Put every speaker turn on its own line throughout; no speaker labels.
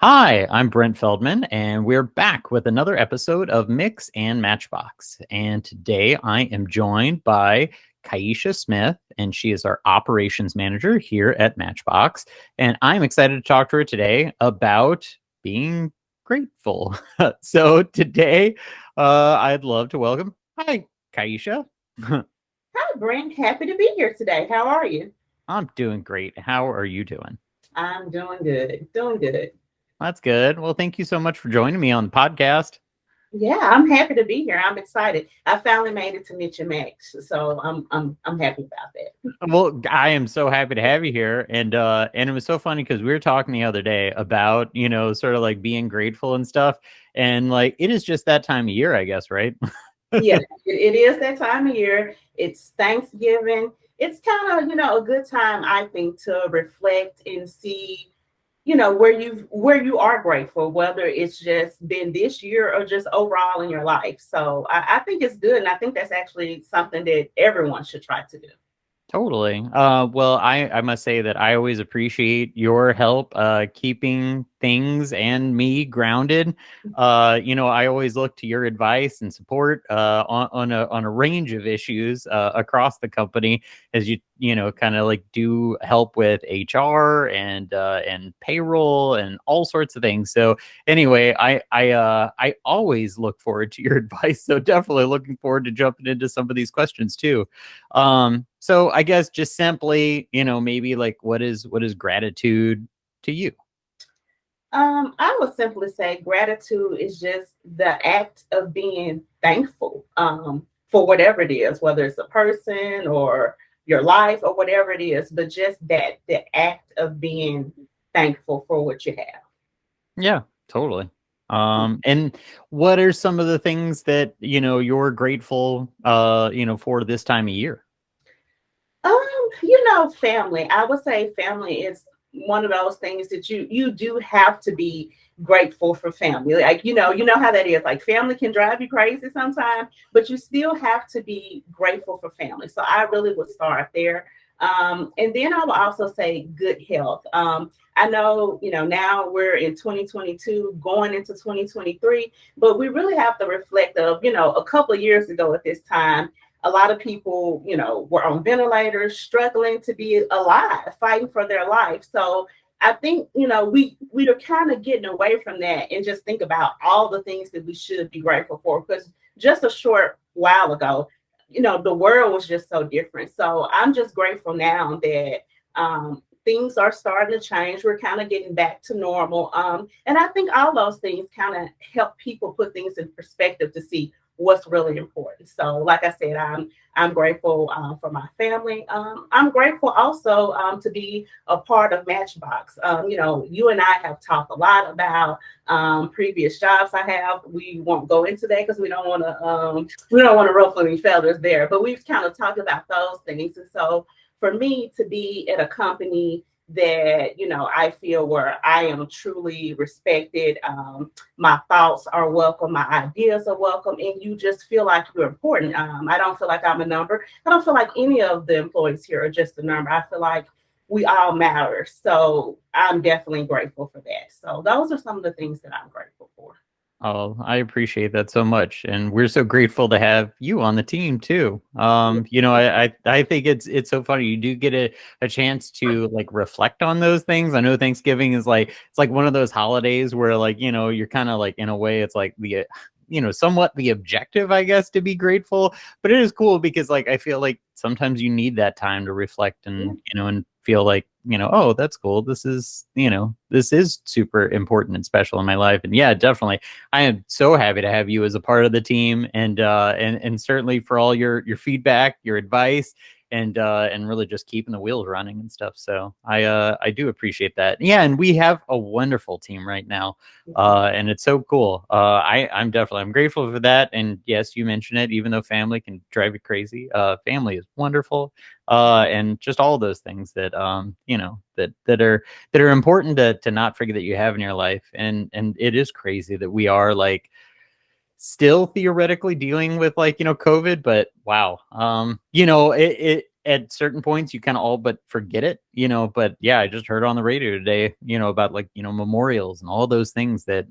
Hi, I'm Brent Feldman, and we're back with another episode of Mix and Matchbox. And today I am joined by Keisheia Smith, and she is our operations manager here at Matchbox. And I'm excited to talk to her today about being grateful. So today, I'd love to welcome. Hi, Keisheia.
Hi, Brent. Happy to be here today. How are you?
I'm doing great. How are you doing?
I'm doing good. Doing good.
That's good. Well, thank you so much for joining me on the podcast.
Yeah, I'm happy to be here. I'm excited. I finally made it to Mitch and Max, so I'm happy about that.
Well, I am so happy to have you here, and it was so funny because we were talking the other day about sort of like being grateful and stuff, and like it is just that time of year, I guess, right?
Yeah, it is that time of year. It's Thanksgiving. It's kind of a good time, I think, to reflect and see where you are grateful, whether it's just been this year or just overall in your life. So I think it's good, and I think that's actually something that everyone should try to do.
Totally. Well, I must say that I always appreciate your help keeping things and me grounded. I always look to your advice and support on a range of issues across the company as you kind of like do help with HR and payroll and all sorts of things. So anyway, I always look forward to your advice. So definitely looking forward to jumping into some of these questions too. So I guess just simply, maybe like what is gratitude to you?
I would simply say gratitude is just the act of being thankful for whatever it is, whether it's a person or your life or whatever it is, but just the act of being thankful for what you have.
Yeah, totally. And what are some of the things that, you're grateful, for this time of year?
Family. I would say family is one of those things that you do have to be grateful for family. Like, you know how that is. Like family can drive you crazy sometimes, but you still have to be grateful for family. So I really would start there. And then I would also say good health. I know, now we're in 2022 going into 2023, but we really have to reflect of, a couple of years ago at this time, a lot of people, were on ventilators, struggling to be alive, fighting for their life. So I think, we are kind of getting away from that and just think about all the things that we should be grateful for. Because just a short while ago, the world was just so different. So I'm just grateful now that things are starting to change. We're kind of getting back to normal. And I think all those things kind of help people put things in perspective to see what's really important. So, like I said, I'm grateful for my family. I'm grateful also to be a part of Matchbox. You and I have talked a lot about previous jobs I have. We won't go into that because we don't want to ruffle any feathers there. But we've kind of talked about those things. And so, for me to be at a company that I feel where I am truly respected, my thoughts are welcome, my ideas are welcome, and you just feel like you're important. I don't feel like I'm a number. I don't feel like any of the employees here are just a number. I feel like we all matter. So I'm definitely grateful for that. So those are some of the things that I'm grateful for.
Oh, I appreciate that so much, and we're so grateful to have you on the team too. I think it's so funny. You do get a chance to like reflect on those things. I know Thanksgiving is like it's like one of those holidays where like you're kind of like in a way it's like the somewhat the objective, I guess, to be grateful. But it is cool because like I feel like sometimes you need that time to reflect
Yeah.
and feel like oh, that's cool. This is super important and special in my life. And yeah, definitely I am so happy to have you as a part of the team, and certainly for all your feedback, your advice, and really just keeping the wheels running and stuff. So I do appreciate that. Yeah, and we have a wonderful team right now, and it's so cool. I'm grateful for that. And yes, you mentioned it. Even though family can drive you crazy, family is wonderful. And just all those things that that are important to not forget that you have in your life. And it is crazy that we are like still theoretically dealing with like COVID, but wow, at certain points you kind of all but forget it, but yeah, I just heard on the radio today, about like, memorials and all those things that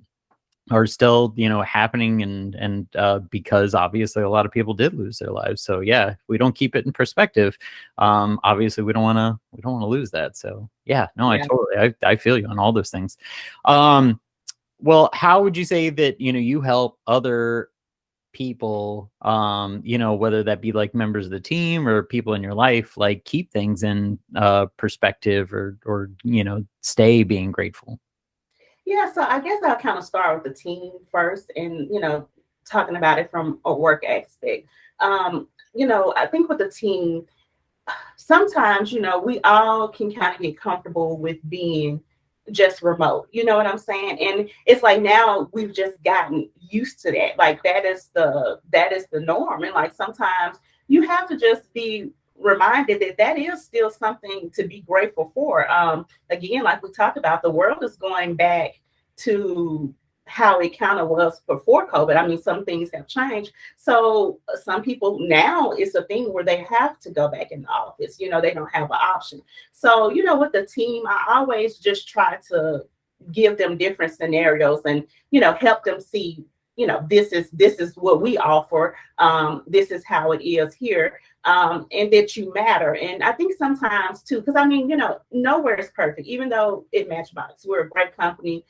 are still, happening, and because obviously a lot of people did lose their lives. So yeah, if we don't keep it in perspective, obviously we don't want to lose that. So yeah, no,
Yeah.
I feel you on all those things. Well, how would you say that, you help other people, whether that be like members of the team or people in your life, like keep things in perspective, or stay being grateful?
Yeah, so I guess I'll kind of start with the team first and, talking about it from a work aspect. I think with the team, sometimes, we all can kind of get comfortable with being just remote. You know what I'm saying? And it's like now we've just gotten used to that. Like that is the norm. And like sometimes you have to just be reminded that that is still something to be grateful for. Again, like we talked about, the world is going back to how it kind of was before COVID. I mean, some things have changed. So some people now, it's a thing where they have to go back in the office. They don't have an option. So, with the team, I always just try to give them different scenarios and, help them see, this is what we offer. This is how it is here. And that you matter. And I think sometimes too, because I mean, nowhere is perfect, even though at Matchbox, we're a great company,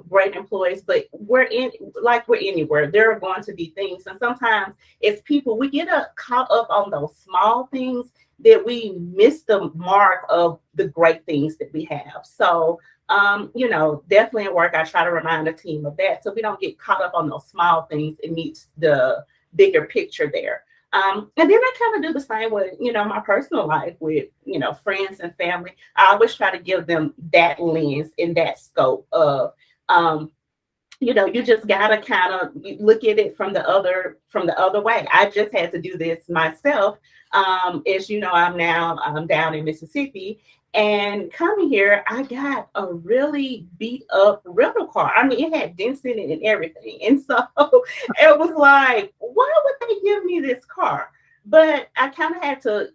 great employees, but we're anywhere. There are going to be things. And sometimes as people, we get caught up on those small things that we miss the mark of the great things that we have. So, definitely at work, I try to remind the team of that so we don't get caught up on those small things and meet the bigger picture there. And then I kind of do the same with, my personal life with, friends and family. I always try to give them that lens and that scope of, you just gotta kind of look at it from the other way. I just had to do this myself. As you know, I'm down in Mississippi, and coming here, I got a really beat up rental car. I mean, it had dents in it and everything, and so it was like, why would they give me this car? But I kind of had to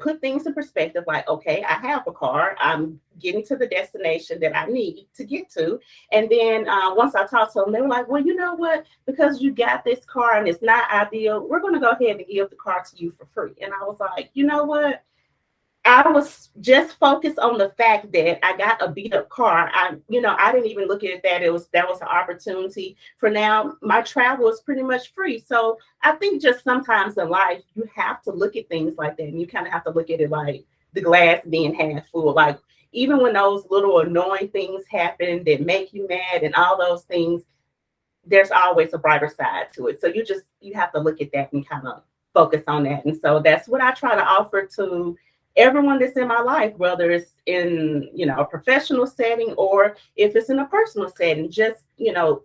put things in perspective, like, okay, I have a car, I'm getting to the destination that I need to get to. And then once I talked to them, they were like, well, you know what, because you got this car and it's not ideal, we're going to go ahead and give the car to you for free. And I was like, you know what, I was just focused on the fact that I got a beat up car. I didn't even look at that. That was an opportunity for now. My travel is pretty much free. So I think just sometimes in life, you have to look at things like that. And you kind of have to look at it like the glass being half full. Like even when those little annoying things happen that make you mad and all those things, there's always a brighter side to it. So you have to look at that and kind of focus on that. And so that's what I try to offer to everyone that's in my life, whether it's in, a professional setting or if it's in a personal setting. Just,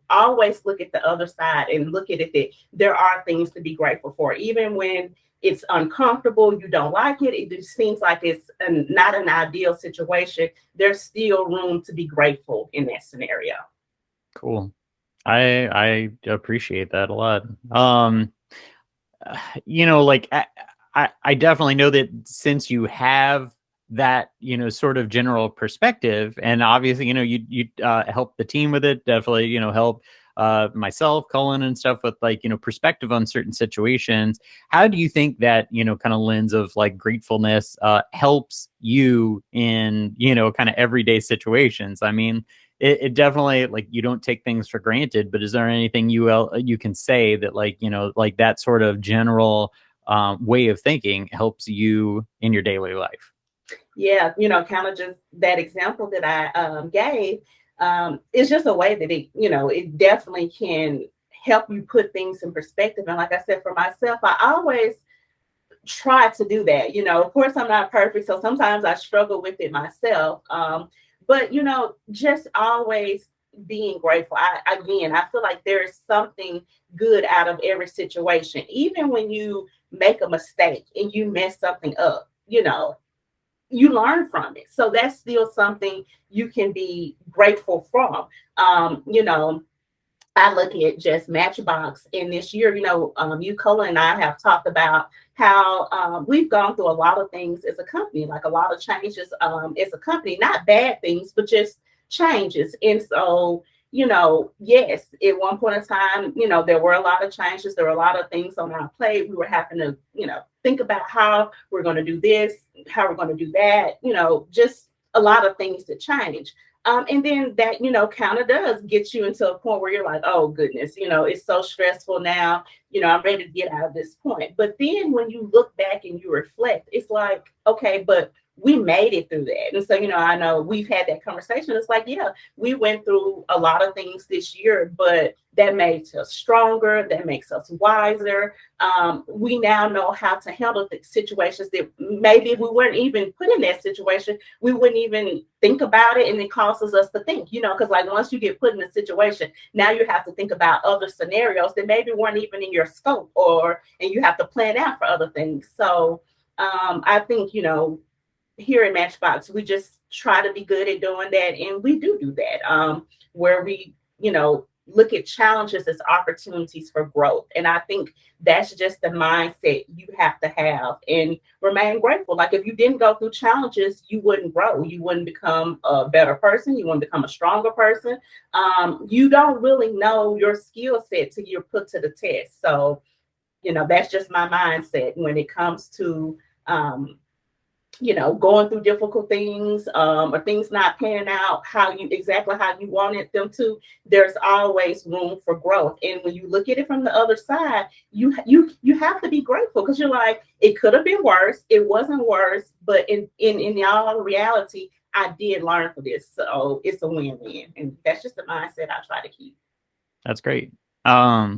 always look at the other side and look at it that there are things to be grateful for. Even when it's uncomfortable, you don't like it, it just seems like it's not an ideal situation, there's still room to be grateful in that scenario.
Cool. I appreciate that a lot. Like I definitely know that since you have that, sort of general perspective, and obviously, you help the team with it, definitely, help myself, Cullen, and stuff with like, perspective on certain situations. How do you think that, kind of lens of like gratefulness helps you in, kind of everyday situations? I mean, it definitely, like, you don't take things for granted, but is there anything you can say that, like, like that sort of general way of thinking helps you in your daily life?
Yeah, kind of just that example that I gave. It's just a way that it definitely can help you put things in perspective. And like I said, for myself, I always try to do that. Of course, I'm not perfect, so sometimes I struggle with it myself. But just always being grateful. I feel like there's something good out of every situation, even when you make a mistake and you mess something up. You learn from it. So that's still something you can be grateful from. I look at just Matchbox in this year, you, Cullen, and I have talked about how we've gone through a lot of things as a company, like a lot of changes as a company, not bad things, but just changes. And so, yes, at one point in time, there were a lot of changes. There were a lot of things on our plate. We were having to, think about how we're going to do this, how we're going to do that, just a lot of things to change. And then that, kind of does get you into a point where you're like, oh goodness, it's so stressful now, I'm ready to get out of this point. But then when you look back and you reflect, it's like, okay, but we made it through that. And so, I know we've had that conversation. It's like, yeah, we went through a lot of things this year, but that makes us stronger. That makes us wiser. We now know how to handle the situations that maybe if we weren't even put in that situation, we wouldn't even think about it. And it causes us to think, because like once you get put in a situation, now you have to think about other scenarios that maybe weren't even in your scope, and you have to plan out for other things. So I think, here in Matchbox, we just try to be good at doing that. And we do that, where we, look at challenges as opportunities for growth. And I think that's just the mindset you have to have and remain grateful. Like if you didn't go through challenges, you wouldn't grow. You wouldn't become a better person. You wouldn't become a stronger person. You don't really know your skill set till you're put to the test. So, that's just my mindset when it comes to, going through difficult things, or things not panning out exactly how you wanted them to. There's always room for growth. And when you look at it from the other side, you have to be grateful because you're like, it could have been worse. It wasn't worse, but in all reality, I did learn from this. So it's a win-win. And that's just the mindset I try to keep.
That's great. I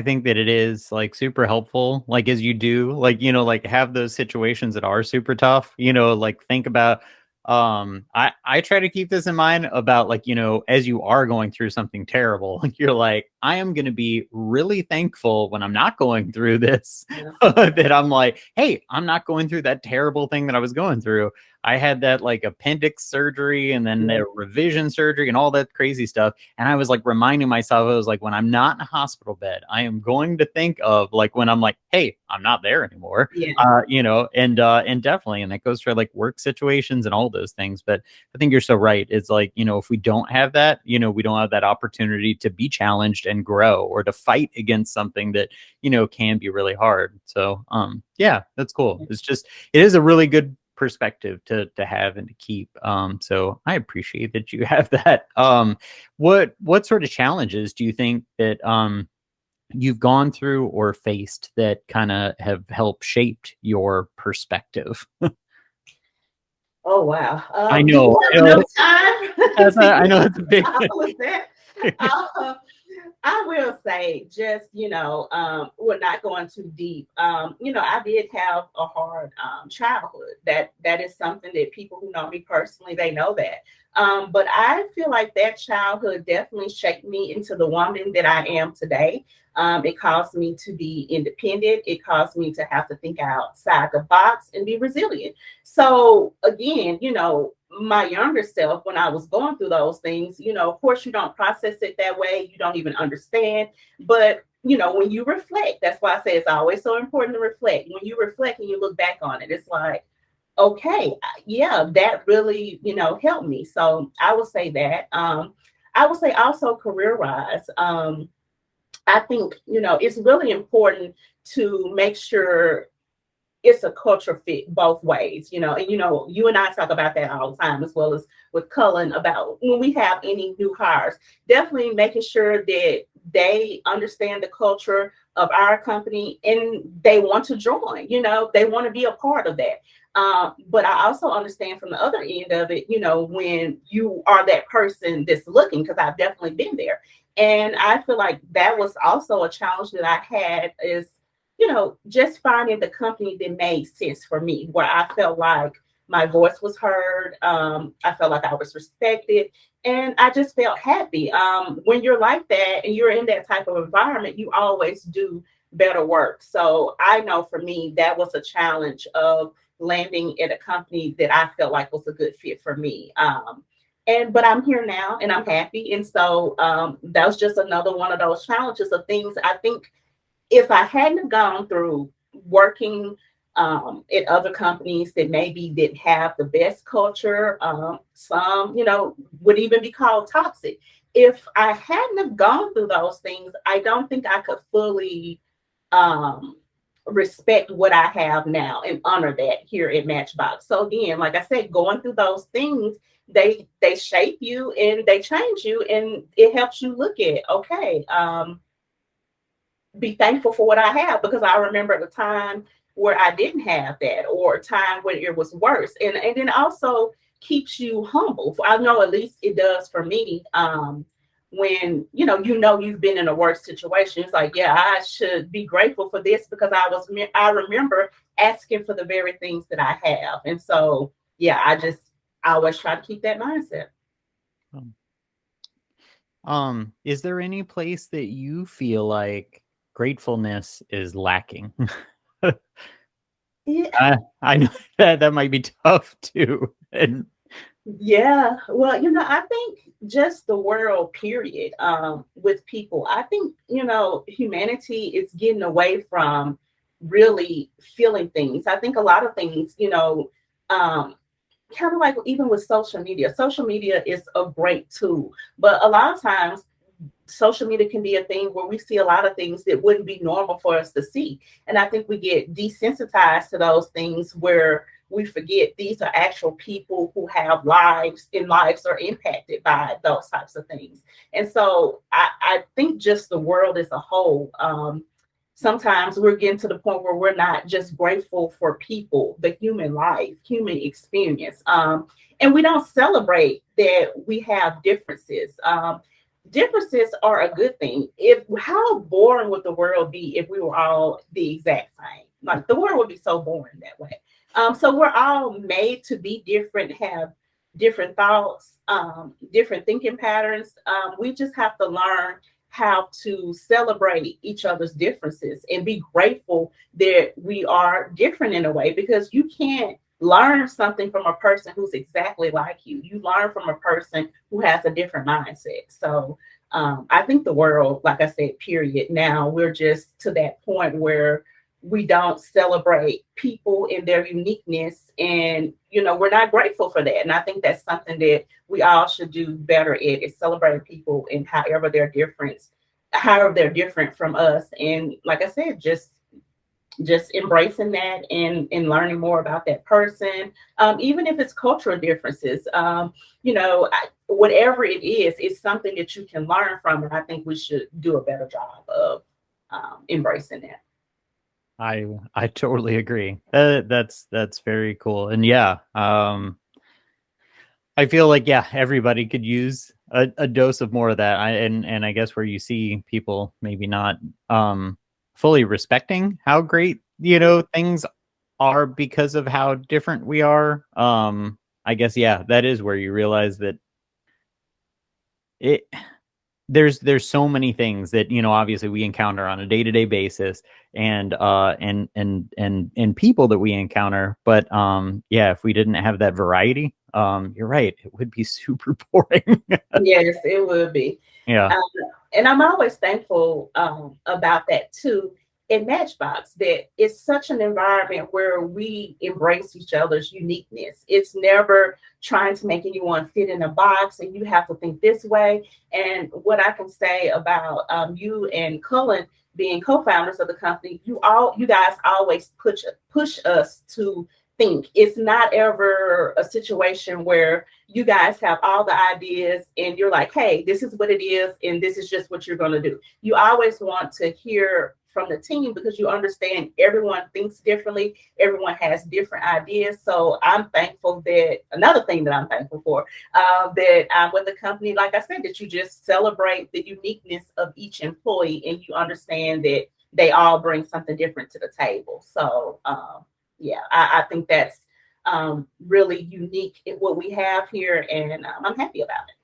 think that it is like super helpful, like as you do, like, like have those situations that are super tough, like think about, I try to keep this in mind about like, as you are going through something terrible, like you're like, I am going to be really thankful when I'm not going through this, that I'm like, hey, I'm not going through that terrible thing that I was going through. I had that like appendix surgery and then the revision surgery and all that crazy stuff. And I was like reminding myself, I was like, when I'm not in a hospital bed, I am going to think of like when I'm like, hey, I'm not there anymore. And definitely, and that goes for like work situations and all those things. But I think you're so right. It's like, if we don't have that, we don't have that opportunity to be challenged and grow or to fight against something that, can be really hard. So, yeah, that's cool. It's just, it is a really good perspective to have and to keep. So I appreciate that you have that. What sort of challenges do you think that you've gone through or faced that kind of have helped shaped your perspective?
Oh wow!
I know.
No time.
I know it's a big.
I will say, just we're not going too deep. I did have a hard childhood. That is something that people who know me personally, they know that. But I feel like that childhood definitely shaped me into the woman that I am today. It caused me to be independent. It caused me to have to think outside the box and be resilient. So again, my younger self, when I was going through those things, of course, you don't process it that way. You don't even understand. But, when you reflect, that's why I say it's always so important to reflect. When you reflect and you look back on it, it's like, okay, yeah, that really, helped me. So I would say that. I would say also career wise, I think, it's really important to make sure it's a culture fit both ways, and you and I talk about that all the time, as well as with Cullen, about when we have any new hires, definitely making sure that they understand the culture of our company and they want to join, they want to be a part of that. But I also understand from the other end of it, when you are that person that's looking, because I've definitely been there. And I feel like that was also a challenge that I had is, just finding the company that made sense for me, where I felt like my voice was heard. I felt like I was respected, and I just felt happy. When you're like that and you're in that type of environment, you always do better work. So I know for me, that was a challenge of landing at a company that I felt like was a good fit for me. but I'm here now and I'm happy. And so that was just another one of those challenges of things. I think if I hadn't gone through working at other companies that maybe didn't have the best culture, some, would even be called toxic. If I hadn't have gone through those things, I don't think I could fully um, respect what I have now and honor that here at Matchbox. So again, like I said, going through those things, they shape you and they change you, and it helps you look at, okay, be thankful for what I have, because I remember the time where I didn't have that, or a time when it was worse. And then also keeps you humble. I know at least it does for me. When you've been in a worse situation, it's like, yeah, I should be grateful for this, because I remember asking for the very things that I have. And so yeah, I always try to keep that mindset.
Is there any place that you feel like gratefulness is lacking?
Yeah.
I know that might be tough too. And
Yeah, well, I think just the world, period, with people. I think, humanity is getting away from really feeling things. I think a lot of things, kind of like even with social media. Social media is a great tool, but a lot of times social media can be a thing where we see a lot of things that wouldn't be normal for us to see. And I think we get desensitized to those things, where we forget these are actual people who have lives, and lives are impacted by those types of things. And so I think just the world as a whole, sometimes we're getting to the point where we're not just grateful for people, the human life, human experience. And we don't celebrate that we have differences. Differences are a good thing. If How boring would the world be if we were all the exact same? Like, the world would be so boring that way. So we're all made to be different, have different thoughts, different thinking patterns. We just have to learn how to celebrate each other's differences and be grateful that we are different in a way, because you can't learn something from a person who's exactly like you. You learn from a person who has a different mindset. So I think the world, like I said, period, now we're just to that point where we don't celebrate people in their uniqueness, and we're not grateful for that. And I think that's something that we all should do better at, is celebrating people and however they're different from us. And like I said, just embracing that, and learning more about that person, even if it's cultural differences. Whatever it is, it's something that you can learn from, and I think we should do a better job of embracing that.
I totally agree. That's very cool. And yeah, I feel like, yeah, everybody could use a dose of more of that. And I guess where you see people maybe not fully respecting how great, things are because of how different we are. I guess, yeah, that is where you realize that it there's so many things that, obviously we encounter on a day-to-day basis, and people that we encounter. But yeah, if we didn't have that variety, you're right, it would be super boring.
Yes, it would be.
Yeah.
Um, and I'm always thankful about that too. In Matchbox, that it's such an environment where we embrace each other's uniqueness. It's never trying to make anyone fit in a box and you have to think this way. And what I can say about you and Cullen being co-founders of the company, you guys always push us to think. It's not ever a situation where you guys have all the ideas and you're like, hey, this is what it is, and this is just what you're going to do. You always want to hear from the team, because you understand everyone thinks differently, everyone has different ideas. So I'm thankful that another thing that I'm thankful for, that I'm with the company, like I said, that you just celebrate the uniqueness of each employee, and you understand that they all bring something different to the table. So yeah, I think that's really unique in what we have here, and I'm happy about it.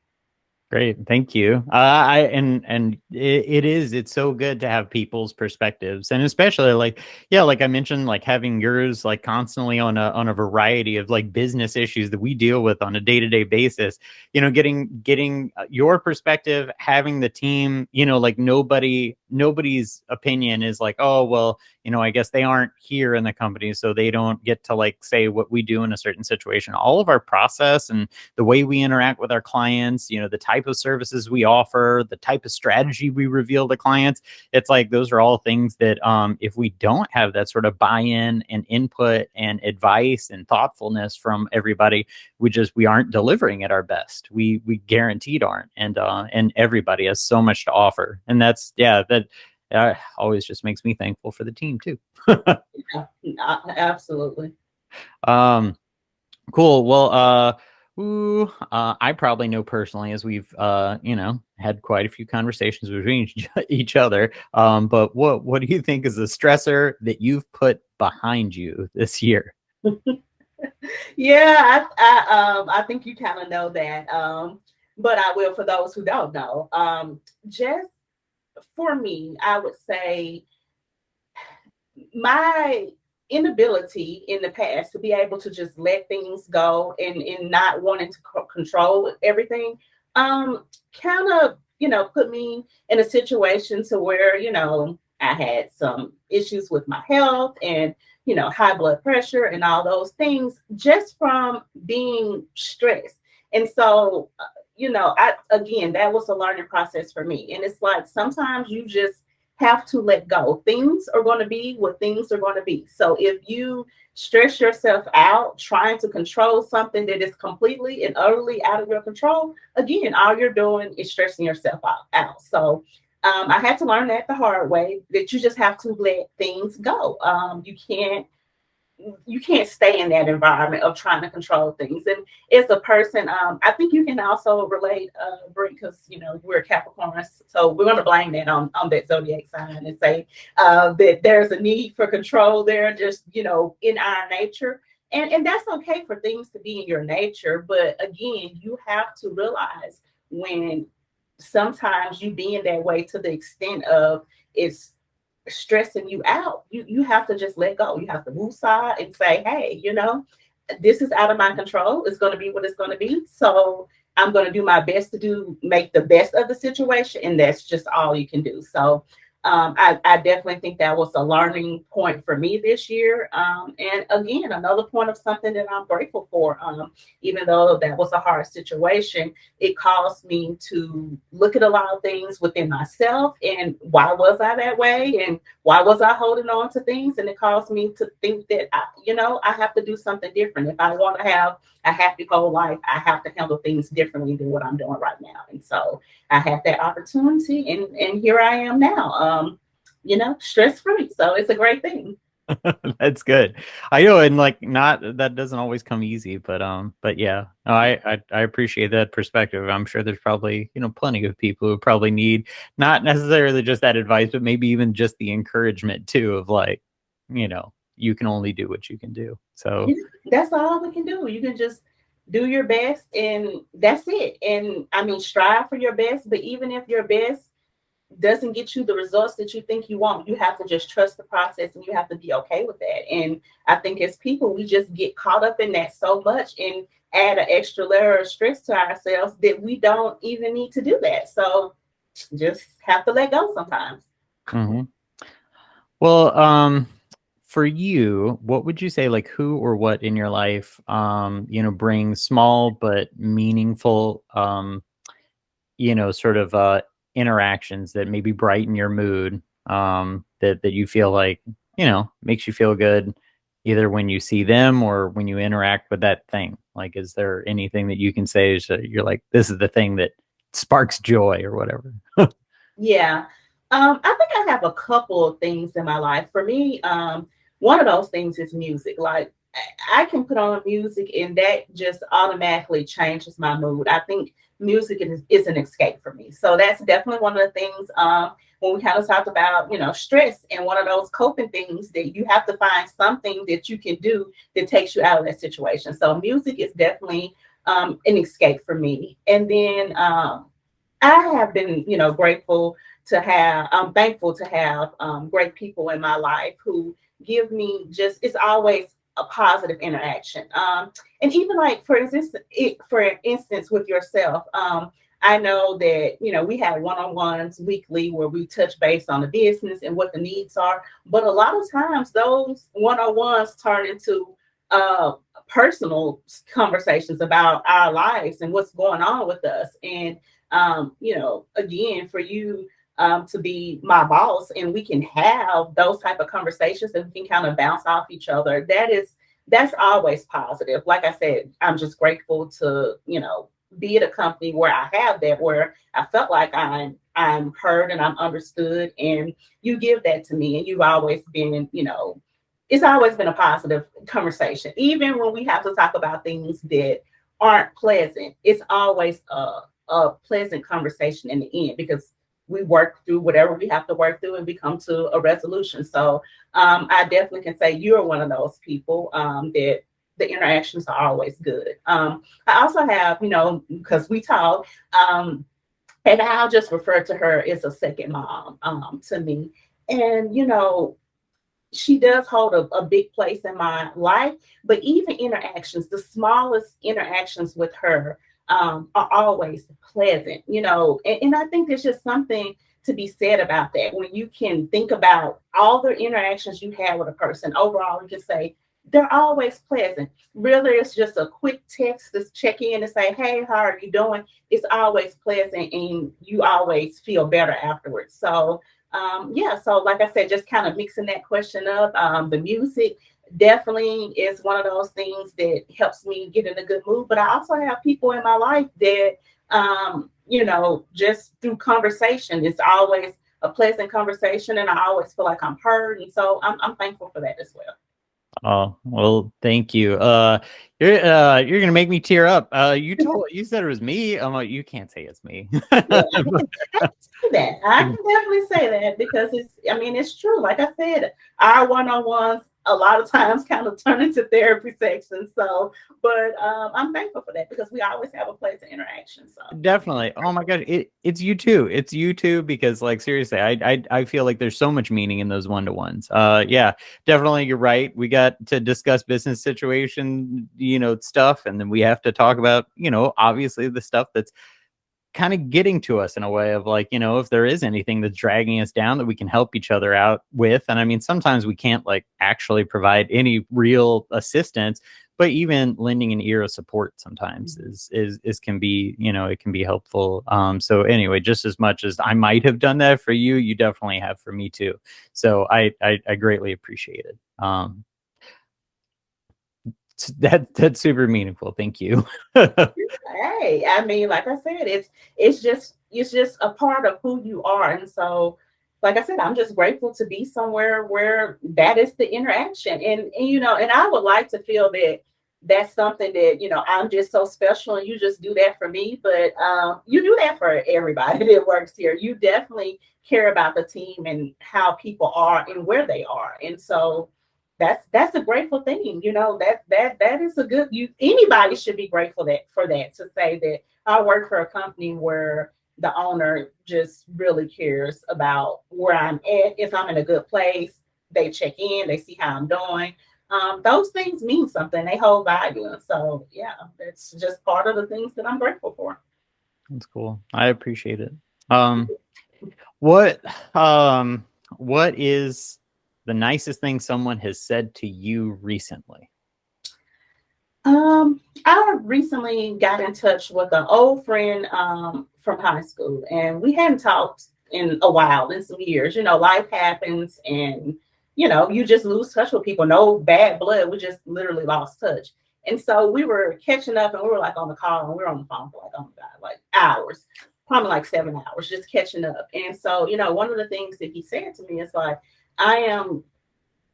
Great, thank you. It's so good to have people's perspectives, and especially like, yeah, like I mentioned, like having yours like constantly on a variety of like business issues that we deal with on a day-to-day basis. Getting your perspective, having the team, like nobody's opinion is like, oh well, I guess they aren't here in the company, so they don't get to like say what we do in a certain situation. All of our process and the way we interact with our clients, the type of services we offer, the type of strategy we reveal to clients. It's like those are all things that if we don't have that sort of buy-in and input and advice and thoughtfulness from everybody, we aren't delivering at our best. We guaranteed aren't, and everybody has so much to offer, and that always just makes me thankful for the team too.
Yeah, absolutely.
Cool. Well, I probably know personally, as we've had quite a few conversations between each other. But what do you think is the stressor that you've put behind you this year?
Yeah, I think you kind of know that. But I will for those who don't know. Just for me, I would say my inability in the past to be able to just let things go and not wanting to control everything kind of put me in a situation to where I had some issues with my health and high blood pressure and all those things just from being stressed. And so I again, that was a learning process for me. And it's like sometimes you just have to let go. Things are going to be what things are going to be. So if you stress yourself out trying to control something that is completely and utterly out of your control, again, all you're doing is stressing yourself out. So I had to learn that the hard way, that you just have to let things go. You can't stay in that environment of trying to control things. And as a person, I think you can also relate, Brent, because we're Capricorns, so we're going to blame that on that zodiac sign and say that there's a need for control there, just in our nature. And that's okay for things to be in your nature, but again, you have to realize when sometimes you being that way to the extent of it's stressing you out, you have to just let go. You have to move aside and say, hey, this is out of my control. It's going to be what it's going to be. So I'm going to do my best to make the best of the situation. And that's just all you can do. So I definitely think that was a learning point for me this year. And again, another point of something that I'm grateful for. Even though that was a hard situation, it caused me to look at a lot of things within myself and why was I that way and why was I holding on to things? And it caused me to think that I have to do something different. If I want to have a happy whole life, I have to handle things differently than what I'm doing right now. And so I had that opportunity, and here I am now. Stress free. So it's a great thing.
That's good. I know, and like not that doesn't always come easy, but yeah, no, I appreciate that perspective. I'm sure there's probably plenty of people who probably need not necessarily just that advice, but maybe even just the encouragement too of like, you can only do what you can do. So
That's all we can do. You can just do your best, and that's it. And I mean, strive for your best, but even if your best doesn't get you the results that you think you want, you have to just trust the process and you have to be okay with that. And I think as people, we just get caught up in that so much and add an extra layer of stress to ourselves that we don't even need to do that. So just have to let go sometimes.
mm-hmm. Well, for you, what would you say, like who or what in your life, brings small but meaningful, sort of interactions that maybe brighten your mood, that you feel like, makes you feel good either when you see them or when you interact with that thing? Like, is there anything that you can say is that you're like, this is the thing that sparks joy or whatever?
Yeah. I think I have a couple of things in my life. For me, one of those things is music. Like I can put on music and that just automatically changes my mood. I think music is an escape for me. So that's definitely one of the things when we kind of talked about, stress and one of those coping things that you have to find something that you can do that takes you out of that situation. So music is definitely an escape for me. And then I have been, grateful to have, I'm thankful to have great people in my life who give me just, it's always a positive interaction. And even like, for instance, with yourself, I know that, we have one-on-ones weekly where we touch base on the business and what the needs are. But a lot of times those one-on-ones turn into uh, personal conversations about our lives and what's going on with us. And again, for you to be my boss and we can have those type of conversations and we can kind of bounce off each other. That's always positive. Like I said, I'm just grateful to, be at a company where I have that, where I felt like I'm heard and I'm understood, and you give that to me, and you've always been, it's always been a positive conversation. Even when we have to talk about things that aren't pleasant, it's always a pleasant conversation in the end because we work through whatever we have to work through and we come to a resolution. So I definitely can say you're one of those people that the interactions are always good. I also have, because we talk, and I'll just refer to her as a second mom to me. And, she does hold a big place in my life, but even interactions, the smallest interactions with her are always pleasant, and I think there's just something to be said about that. When you can think about all the interactions you have with a person, overall, you can say they're always pleasant. Really, it's just a quick text to check in and say, hey, how are you doing? It's always pleasant and you always feel better afterwards. So yeah, so like I said, just kind of mixing that question up. The music definitely is one of those things that helps me get in a good mood. But I also have people in my life that, just through conversation, it's always a pleasant conversation, and I always feel like I'm heard. And so I'm thankful for that as well.
Oh, well, thank you. You're gonna make me tear up. You said it was me. I'm like, you can't say it's me.
Yeah, I can say that. I can definitely say that because it's true. Like I said, our one-on-ones a lot of times kind of turn into therapy sections. So, but I'm thankful for that because we always have a place of interaction. So,
Definitely. Oh my God. It's you too. It's you too, because like seriously, I feel like there's so much meaning in those one-to-ones. Yeah, definitely. You're right. We got to discuss business situation, stuff. And then we have to talk about, obviously the stuff that's kind of getting to us in a way of like, if there is anything that's dragging us down that we can help each other out with. And I mean, sometimes we can't like actually provide any real assistance, but even lending an ear of support sometimes is can be, it can be helpful. So anyway, just as much as I might have done that for you, you definitely have for me too. So I greatly appreciate it. That's super meaningful. Thank you.
hey, I mean, like I said, it's just a part of who you are, and so. Like I said, I'm just grateful to be somewhere where that is the interaction. And I would like to feel that that's something that, I'm just so special and you just do that for me. But you do that for everybody that works here. You definitely care about the team and how people are and where they are. And so that's a grateful thing. That is a good, anybody should be grateful for that, to say that I work for a company where the owner just really cares about where I'm at. If I'm in a good place, they check in, they see how I'm doing. Those things mean something. They hold value. And so, yeah, that's just part of the things that I'm grateful for.
That's cool. I appreciate it. Um, what what is the nicest thing someone has said to you recently?
I recently got in touch with an old friend from high school, and we hadn't talked in a while, in some years. Life happens, and you just lose touch with people. No bad blood. We just literally lost touch. And so we were catching up, and we were like on the call, and we were on the phone for like, oh my God, like hours, probably like 7 hours, just catching up. And so, one of the things that he said to me is like, I am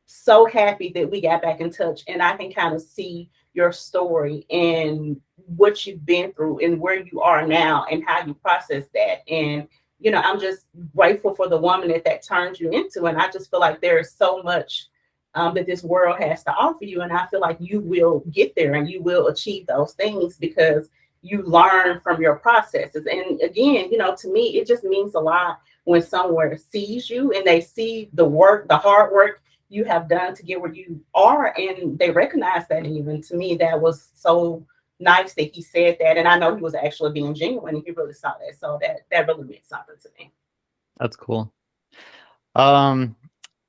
so happy that we got back in touch, and I can kind of see your story and what you've been through and where you are now and how you process that. And I'm just grateful for the woman that turned you into. And I just feel like there is so much that this world has to offer you, and I feel like you will get there and you will achieve those things because you learn from your processes. And again, to me, it just means a lot when someone sees you and they see the work, the hard work you have done to get where you are, and they recognize that. Even to me, that was so nice that he said that, and I know he was actually being genuine, and he really saw that. So that really meant something to me.
That's cool. Um,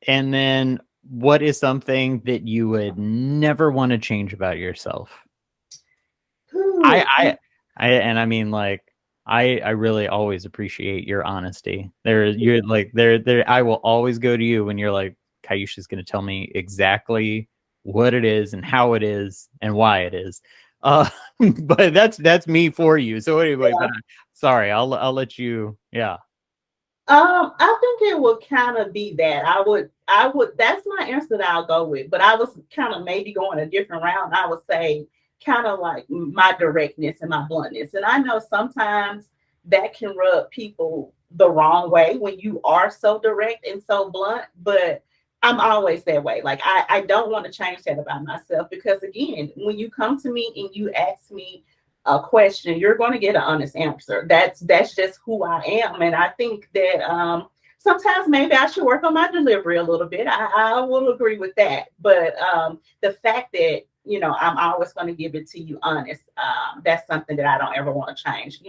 and then what is something that you would never want to change about yourself? I mean, like, I really always appreciate your honesty. You're like, I will always go to you when you're like, Keisha's going to tell me exactly what it is and how it is and why it is. Uh, but that's me for you. So anyway,
Yeah.
but sorry, I'll let you. Yeah.
I think it would kind of be that. I would, that's my answer that I'll go with. But I was kind of maybe going a different route. I would say kind of like my directness and my bluntness. And I know sometimes that can rub people the wrong way when you are so direct and so blunt, but I'm always that way. Like I don't want to change that about myself, because again, when you come to me and you ask me a question, you're going to get an honest answer. That's just who I am. And I think that sometimes maybe I should work on my delivery a little bit. I will agree with that. But the fact that I'm always going to give it to you honest, that's something that I don't ever want to change.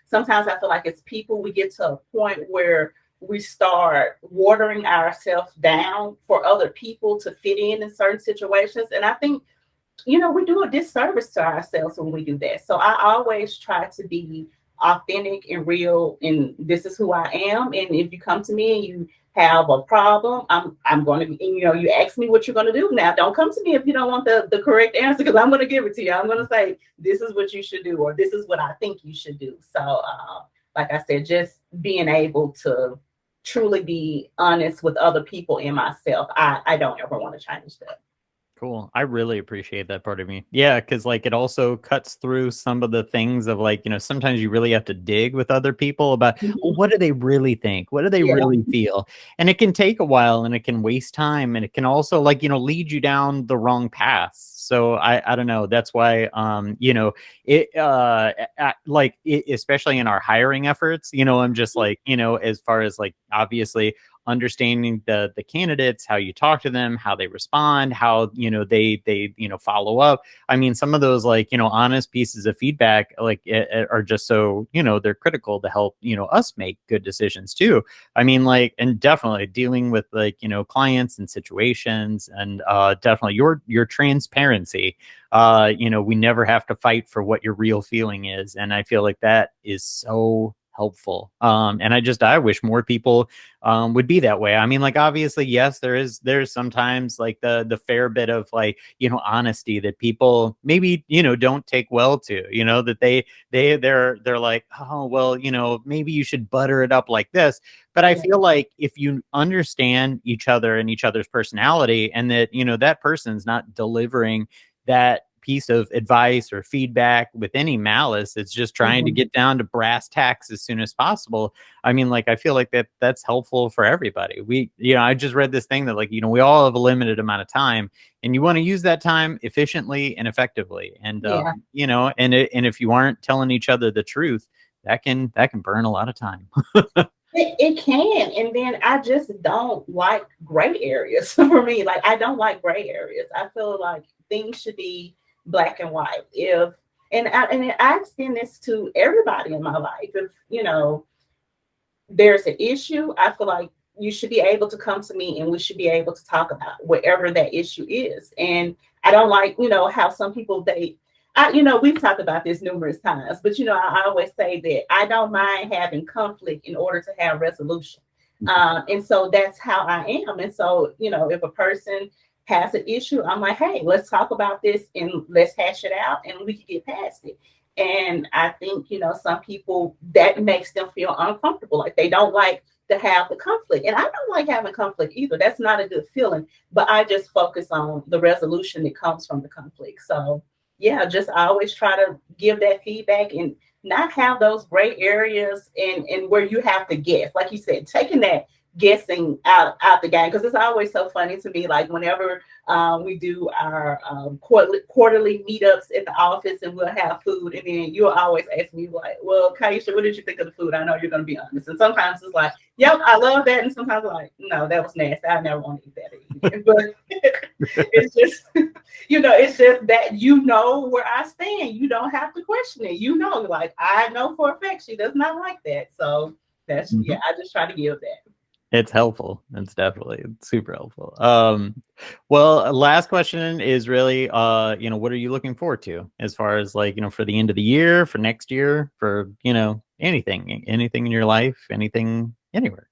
Sometimes I feel like as people, we get to a point where we start watering ourselves down for other people to fit in certain situations. And I think we do a disservice to ourselves when we do that. So I always try to be authentic and real, and this is who I am. And if you come to me and you have a problem, I'm going to be, you ask me what you're going to do. Now, don't come to me if you don't want the correct answer, because I'm going to give it to you. I'm going to say, this is what you should do, or this is what I think you should do. So, like I said, just being able to truly be honest with other people and myself, I don't ever want to change that.
Cool. I really appreciate that part of me. Yeah, because like it also cuts through some of the things of like, sometimes you really have to dig with other people about, well, what do they really think? What do they really feel? And it can take a while and it can waste time, and it can also like, lead you down the wrong path. So I don't know. That's why especially in our hiring efforts, I'm just like, as far as like obviously understanding the candidates, how you talk to them, how they respond, how they follow up. I mean, some of those like honest pieces of feedback like are just so they're critical to help us make good decisions too. I mean, like, and definitely dealing with like clients and situations, and definitely your transparency. We never have to fight for what your real feeling is, and I feel like that is so helpful. And I wish more people would be that way. I mean, like, obviously, yes, there's sometimes like the fair bit of like, honesty that people maybe, don't take well to, that they're like, oh, well, maybe you should butter it up like this. But I feel like if you understand each other and each other's personality, and that, that person's not delivering that piece of advice or feedback with any malice, it's just trying to get down to brass tacks as soon as possible. I mean, like, I feel like that's helpful for everybody. I just read this thing that like, we all have a limited amount of time, and you want to use that time efficiently and effectively. And, and if you aren't telling each other the truth, that can burn a lot of time.
It can. And then I just don't like gray areas for me. Like, I don't like gray areas. I feel like things should be black and white. I extend this to everybody in my life. If, there's an issue, I feel like you should be able to come to me and we should be able to talk about whatever that issue is. And I don't like, how some people, we've talked about this numerous times, but I always say that I don't mind having conflict in order to have resolution. And so that's how I am. And so, if a person has an issue, I'm like, hey, let's talk about this and let's hash it out and we can get past it. And I think, some people, that makes them feel uncomfortable. Like they don't like to have the conflict. And I don't like having conflict either. That's not a good feeling. But I just focus on the resolution that comes from the conflict. So yeah, just I always try to give that feedback and not have those gray areas and where you have to guess. Like you said, taking that guessing out the game, because it's always so funny to me. Like whenever we do our quarterly meetups at the office, and we'll have food, and then you'll always ask me like, "Well, Keisha, what did you think of the food?" I know you're going to be honest, and sometimes it's like, "Yep, I love that," and sometimes I'm like, "No, that was nasty. I never want to eat that again." But it's just, it's just that where I stand. You don't have to question it. Like I know for a fact she does not like that. So that's I just try to give that.
It's helpful. It's definitely super helpful. Well, last question is really, what are you looking forward to as far as like, for the end of the year, for next year, for, anything in your life, anything, anywhere?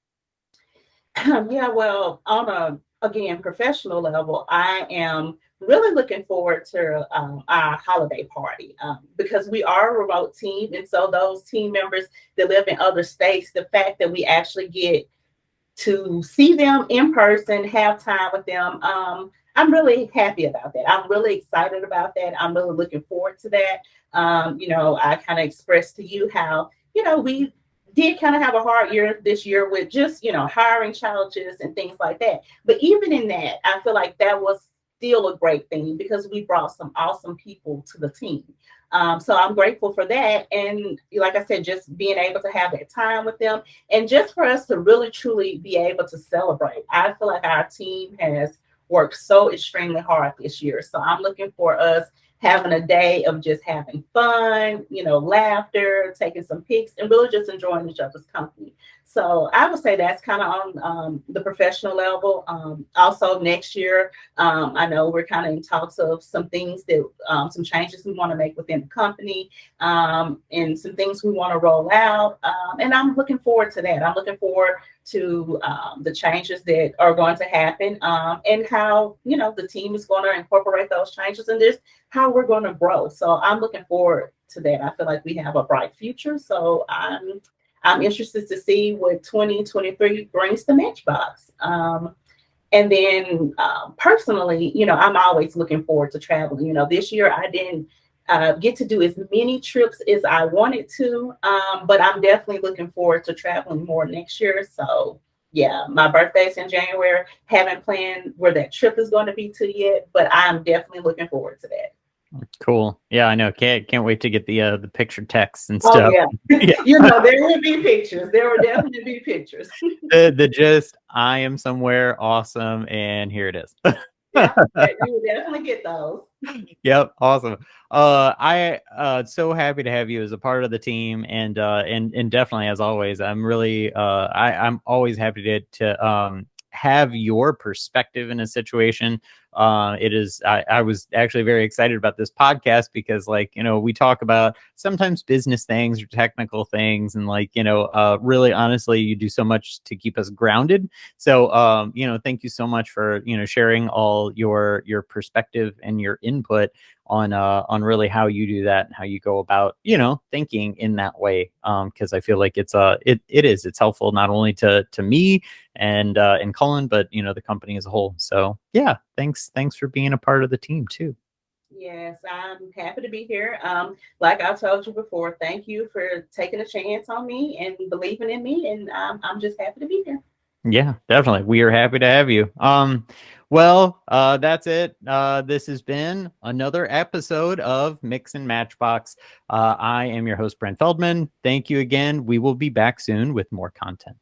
Yeah, well, on a, again, professional level, I am really looking forward to our holiday party because we are a remote team. And so those team members that live in other states, the fact that we actually get to see them in person, have time with them. I'm really happy about that. I'm really excited about that. I'm really looking forward to that. I kind of expressed to you how, we did kind of have a hard year this year with just, hiring challenges and things like that. But even in that, I feel like that was still a great thing because we brought some awesome people to the team. So I'm grateful for that. And like I said, just being able to have that time with them and just for us to really, truly be able to celebrate. I feel like our team has worked so extremely hard this year. So I'm looking for us having a day of just having fun, laughter, taking some pics, and really just enjoying each other's company. So I would say that's kind of on the professional level. Also, next year, I know we're kind of in talks of some things that, some changes we want to make within the company, and some things we want to roll out. And I'm looking forward to that. I'm looking forward to the changes that are going to happen, and how, the team is going to incorporate those changes and just how we're going to grow. So I'm looking forward to that. I feel like we have a bright future. So I'm interested to see what 2023 brings to Matchbox. And then personally, I'm always looking forward to traveling. This year I didn't get to do as many trips as I wanted to, but I'm definitely looking forward to traveling more next year. So yeah, my birthday's in January. Haven't planned where that trip is going to be to yet, but I'm definitely looking forward to that.
Cool. Yeah, I know. Can't wait to get the picture text and
Oh
stuff.
yeah, there will be pictures. There will definitely be pictures.
the gist, I am somewhere awesome, and here it is.
Yeah, you will definitely get those.
Yep, awesome. I so happy to have you as a part of the team, and definitely as always, I'm really I'm always happy to have your perspective in a situation. I was actually very excited about this podcast because, like, we talk about sometimes business things or technical things, and like, really honestly, you do so much to keep us grounded. So, thank you so much for, sharing all your perspective and your input on really how you do that and how you go about, thinking in that way. Because I feel like it's helpful not only to me and Colin, but the company as a whole. So yeah, thanks for being a part of the team too.
Yes, I'm happy to be here. Like I told you before, thank you for taking a chance on me and believing in me, and I'm just happy to be here.
Yeah, definitely. We are happy to have you. Well, that's it. This has been another episode of Mix and Matchbox. I am your host, Brent Feldman. Thank you again. We will be back soon with more content.